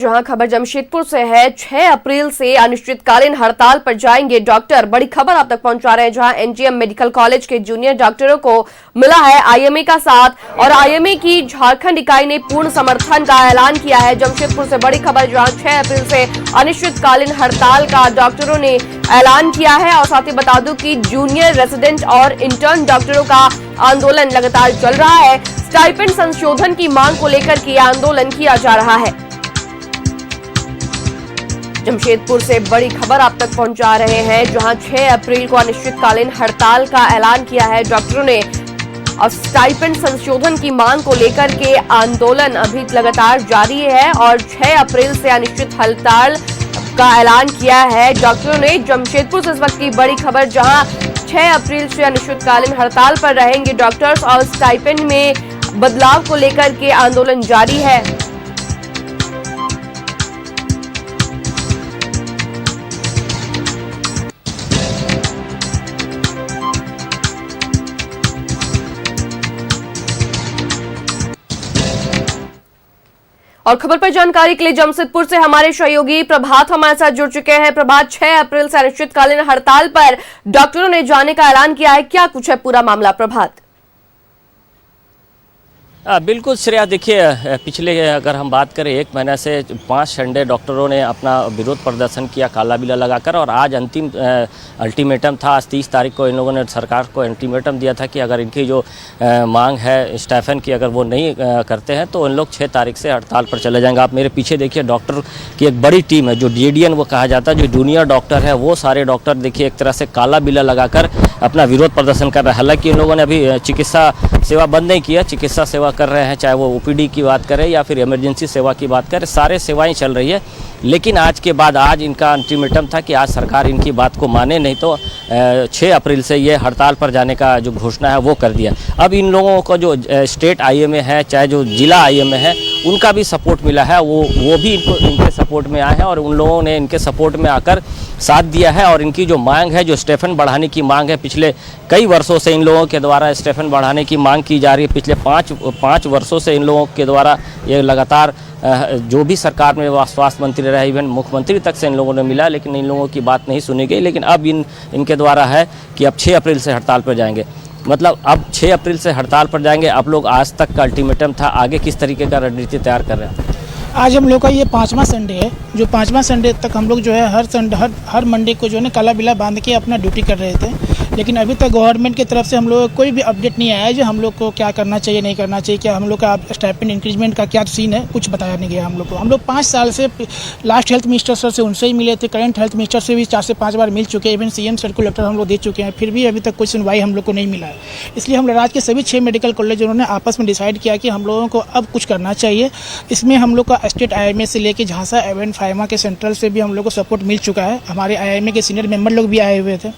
जहां खबर जमशेदपुर से है। 6 अप्रैल से अनिश्चितकालीन हड़ताल पर जाएंगे डॉक्टर। बड़ी खबर आप तक पहुंचा रहे हैं, जहां एनजीएम मेडिकल कॉलेज के जूनियर डॉक्टरों को मिला है आईएमए का साथ और आईएमए की झारखंड इकाई ने पूर्ण समर्थन का ऐलान किया है। जमशेदपुर से बड़ी खबर, जहां 6 अप्रैल से अनिश्चितकालीन हड़ताल का डॉक्टरों ने ऐलान किया है। और साथ ही बता दूं कि जूनियर रेजिडेंट और इंटर्न डॉक्टरों का आंदोलन लगातार चल रहा है। स्टाइपेंड संशोधन की मांग को लेकर के आंदोलन किया जा रहा है। जमशेदपुर से बड़ी खबर आप तक पहुंचा रहे हैं, जहां 6 अप्रैल को अनिश्चितकालीन हड़ताल का ऐलान किया है डॉक्टरों ने। और स्टाइपेंड संशोधन की मांग को लेकर के आंदोलन अभी लगातार जारी है और 6 अप्रैल से अनिश्चित हड़ताल का ऐलान किया है डॉक्टरों ने। जमशेदपुर से इस वक्त की बड़ी खबर, जहां 6 अप्रैल से अनिश्चितकालीन हड़ताल पर रहेंगे डॉक्टर्स और स्टाइपेंड में बदलाव को लेकर के आंदोलन जारी है। और खबर पर जानकारी के लिए जमशेदपुर से हमारे सहयोगी प्रभात हमारे साथ जुड़ चुके हैं। प्रभात, 6 अप्रैल से अनिश्चितकालीन हड़ताल पर डॉक्टरों ने जाने का ऐलान किया है, क्या कुछ है पूरा मामला? प्रभात। बिल्कुल श्रेया, देखिए पिछले अगर हम बात करें 1 महीने से 5 संडे डॉक्टरों ने अपना विरोध प्रदर्शन किया काला बिल्ला लगाकर, और आज अंतिम अल्टीमेटम था। आज 30 तारीख को इन लोगों ने सरकार को अल्टीमेटम दिया था कि अगर इनकी जो मांग है स्टाइपेंड की, अगर वो नहीं करते हैं तो इन लोग 6 तारीख से हड़ताल पर चले जाएंगे। आप मेरे पीछे देखिए, डॉक्टर की एक बड़ी टीम है, जो जेडीएन वो कहा जाता है, जो जूनियर डॉक्टर है, वो सारे डॉक्टर देखिए एक तरह से काला बिल्ला लगाकर अपना विरोध प्रदर्शन कर रहे हैं। हालांकि इन लोगों ने अभी चिकित्सा सेवा बंद नहीं किया, चिकित्सा सेवा कर रहे हैं, चाहे वो ओपीडी की बात करें या फिर इमरजेंसी सेवा की बात करें, सारे सेवाएं चल रही है। लेकिन आज के बाद, आज इनका अल्टीमेटम था कि आज सरकार इनकी बात को माने, नहीं तो 6 अप्रैल से ये हड़ताल पर जाने का जो घोषणा है वो कर दिया। अब इन लोगों को जो स्टेट आईएमए है, चाहे जो जिला आईएमए है, उनका भी सपोर्ट मिला है, वो भी इनके सपोर्ट में आए हैं और उन लोगों ने इनके सपोर्ट में आकर साथ दिया है। और इनकी जो मांग है, जो स्टाइपेंड बढ़ाने की मांग है, पिछले कई वर्षों से इन लोगों के द्वारा स्टाइपेंड बढ़ाने की मांग की जा रही है। पिछले 5 वर्षों से इन लोगों के द्वारा ये लगातार जो भी सरकार में स्वास्थ्य मंत्री रहे, इवन मुख्यमंत्री तक से इन लोगों ने मिला, लेकिन इन लोगों की बात नहीं सुनी गई। लेकिन अब इनके द्वारा है कि अब 6 अप्रैल से हड़ताल पर जाएंगे। मतलब अब 6 अप्रैल से हड़ताल पर जाएंगे। आप लोग आज तक का अल्टीमेटम था, आगे किस तरीके का रणनीति तैयार कर रहे हैं? आज हम लोग का ये 5वां संडे है, जो 5वां संडे तक हम लोग जो है हर मंडे को जो है काला बिल्ला बांध के अपना ड्यूटी कर रहे थे। लेकिन अभी तक गवर्नमेंट की तरफ से हम लोग कोई भी अपडेट नहीं आया है जो हम लोग को क्या करना चाहिए, नहीं करना चाहिए, क्या हम लोग का स्टाइपेंड इंक्रीजमेंट का क्या सीन है, कुछ बताया नहीं गया हम लोग को। हम लोग 5 साल से लास्ट हेल्थ मिनिस्टर सर से उनसे ही मिले थे, करंट हेल्थ मिनिस्टर से भी 4 से 5 बार मिल चुके हैं, इवन सीएम सर को लेटर हम लोग दे चुके हैं, फिर भी अभी तक कोई सुनवाई हम लोग को नहीं मिला है। इसलिए हम लोग राज्य के सभी 6 मेडिकल कॉलेज उन्होंने आपस में डिसाइड किया कि हम लोगों को अब कुछ करना चाहिए। इसमें हम लोग का स्टेट आईएमए से लेके झांसा एवं फाइमा के सेंट्रल से भी हम लोग को सपोर्ट मिल चुका है। हमारे आईएमए के सीनियर मेंबर लोग भी आए हुए थे।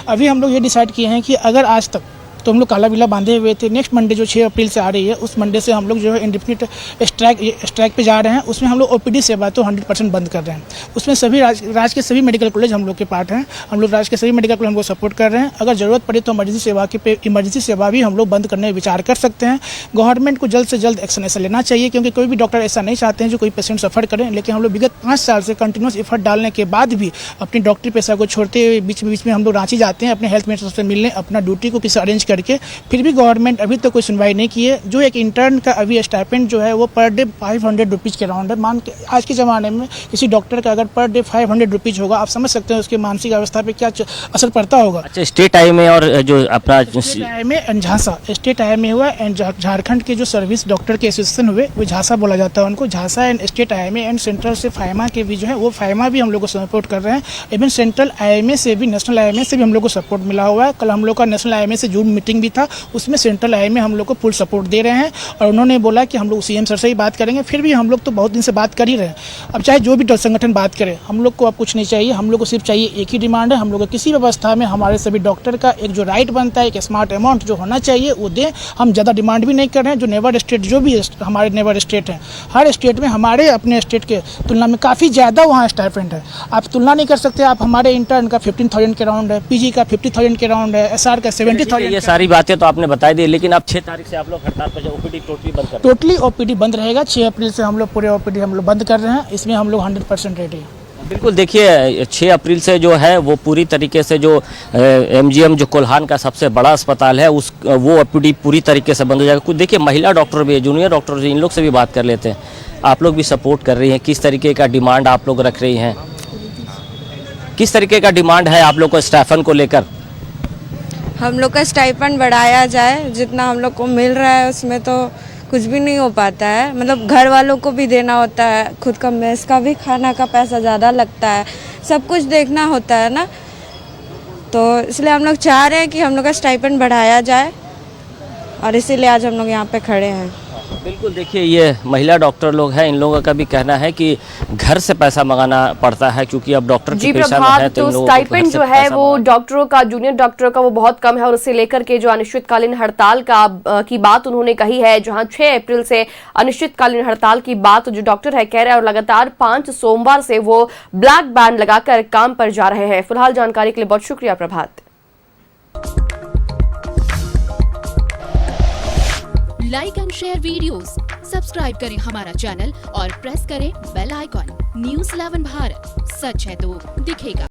अभी हम लोग ये डिसाइड किए हैं कि अगर आज तक तो हम लोग काला बिल्ला बांधे हुए थे, नेक्स्ट मंडे जो 6 अप्रैल से आ रही है, उस मंडे से हम लोग जो है इंडेफिनिट स्ट्राइक पे जा रहे हैं। उसमें हम लोग ओपीडी सेवा तो 100% बंद कर रहे हैं। उसमें सभी राज्य के सभी मेडिकल कॉलेज हम लोग के पार्ट हैं। हम लोग राज्य के सभी मेडिकल कॉलेज हमको सपोर्ट कर रहे हैं। अगर ज़रूरत पड़े तो इमरजेंसी सेवा भी हम लोग बंद करने में विचार कर सकते हैं। गवर्नमेंट को जल्द से जल्द एक्शन ऐसा लेना चाहिए, क्योंकि कोई भी डॉक्टर ऐसा नहीं चाहते हैं जो कोई पेशेंट सफ़र करें। लेकिन हम लोग विगत 5 साल से कंटिन्यूस एफर्ट डालने के बाद भी अपनी डॉक्टरी पेशा को छोड़ते हुए बीच में हम लोग रांची जाते हैं अपने हेल्थ मिनिस्टर से मिलने, अपना ड्यूटी को किसी अरेंज करके, फिर भी गवर्नमेंट अभी तक कोई सुनवाई नहीं की है। जो एक इंटर्न का अभी स्टाइपेंड जो है वो पर डे 500 रुपीज़ के राउंड है। मान के आज के ज़माने में किसी डॉक्टर का अगर पर डे 500 रुपीज़ होगा, आप समझ सकते हैं उसकी मानसिक अवस्था पे क्या असर पड़ता होगा। अच्छा, स्टेट आईएमए और जो अपना आईएमए एंड झांसा, स्टेट आईएमए हुआ एंड झारखंड के जो सर्विस डॉक्टर के एसोसिएशन हुए, वो झांसा बोला जाता है उनको। झांसा and state IMA and central से फाइमा के भी जो है वो फाइमा भी हम लोग को सपोर्ट कर रहे हैं। इवन सेंट्रल आईएमए से भी, नेशनल आईएमए से भी हम लोग को सपोर्ट मिला हुआ है। कल हम लोग का नेशनल आईएमए से जूम मीटिंग भी था, उसमें सेंट्रल आईएमए हम लोग को फुल सपोर्ट दे रहे हैं और उन्होंने बोला कि हम लोग सीएम सर से ही बात करेंगे। फिर भी हम लोग तो बहुत दिन से बात कर ही रहे हैं। अब चाहे जो भी संगठन बात करे, हम लोग को अब कुछ नहीं चाहिए। हम लोग को सिर्फ चाहिए एक ही डिमांड है, हम लोग को किसी व्यवस्था में हमारे सभी डॉक्टर का एक जो राइट बनता है, एक स्मार्ट अमाउंट जो होना चाहिए वो दें। हम ज़्यादा डिमांड भी नहीं कर रहे हैं। जो नेबर स्टेट, जो भी हमारे नेबर स्टेट हैं, हर स्टेट में हमारे अपने स्टेट के तुलना में काफ़ी ज़्यादा वहाँ स्टाइपेंड है। आप तुलना नहीं कर सकते। आप हमारे इंटर्न का 15,000 के राउंड है, पीजी का 50,000 के राउंड है, एसआर का 70,000। सारी बातें तो आपने बता दी, लेकिन अब 6 तारीख से आप लोग हड़ताल पर ओपीडी टोटली बंद कर टोटली ओपीडी बंद रहेगा। 6 अप्रैल से हम लोग पूरे ओपीडी हम लोग बंद कर रहे हैं। इसमें हम लोग 100% रेडी हैं। बिल्कुल, देखिए 6 अप्रैल से जो है वो पूरी तरीके से जो एमजीएम जो कोल्हान का सबसे बड़ा अस्पताल है उस वो ओपीडी पूरी तरीके से बंद हो जाएगा। कुछ देखिए महिला डॉक्टर भी है, जूनियर डॉक्टर भी, इन लोग से भी बात कर लेते हैं। आप लोग भी सपोर्ट कर रही हैं, किस तरीके का डिमांड आप लोग रख रही हैं, किस तरीके का डिमांड है आप लोग को स्टाइफन को लेकर? हम लोग का स्टाइपेंड बढ़ाया जाए, जितना हम लोग को मिल रहा है उसमें तो कुछ भी नहीं हो पाता है। मतलब घर वालों को भी देना होता है, खुद का मेस का भी खाना का पैसा ज़्यादा लगता है, सब कुछ देखना होता है ना। तो इसलिए हम लोग चाह रहे हैं कि हम लोग का स्टाइपेंड बढ़ाया जाए और इसीलिए आज हम लोग यहाँ पे खड़े हैं। बिल्कुल, देखिए ये महिला डॉक्टर लोग हैं, इन लोगों का भी कहना है कि घर से पैसा मंगाना पड़ता है क्योंकि अब डॉक्टर जी की पेशा में प्रभात, है, तो तो इन लोगों को घर स्टाइपेंड से जो है पैसा वो मंगाना। डॉक्टरों का, जूनियर डॉक्टरों का वो बहुत कम है और उसे लेकर के जो अनिश्चितकालीन हड़ताल की बात उन्होंने कही है, जहां 6 अप्रैल से अनिश्चितकालीन हड़ताल की बात जो डॉक्टर है कह रहे हैं और लगातार 5 सोमवार से वो ब्लैक बैंड लगाकर काम पर जा रहे हैं। फिलहाल जानकारी के लिए बहुत शुक्रिया Prabhat. Like and share videos, subscribe करें हमारा चैनल और प्रेस करें बेल आइकॉन। न्यूज़ 11 भारत, सच है तो दिखेगा।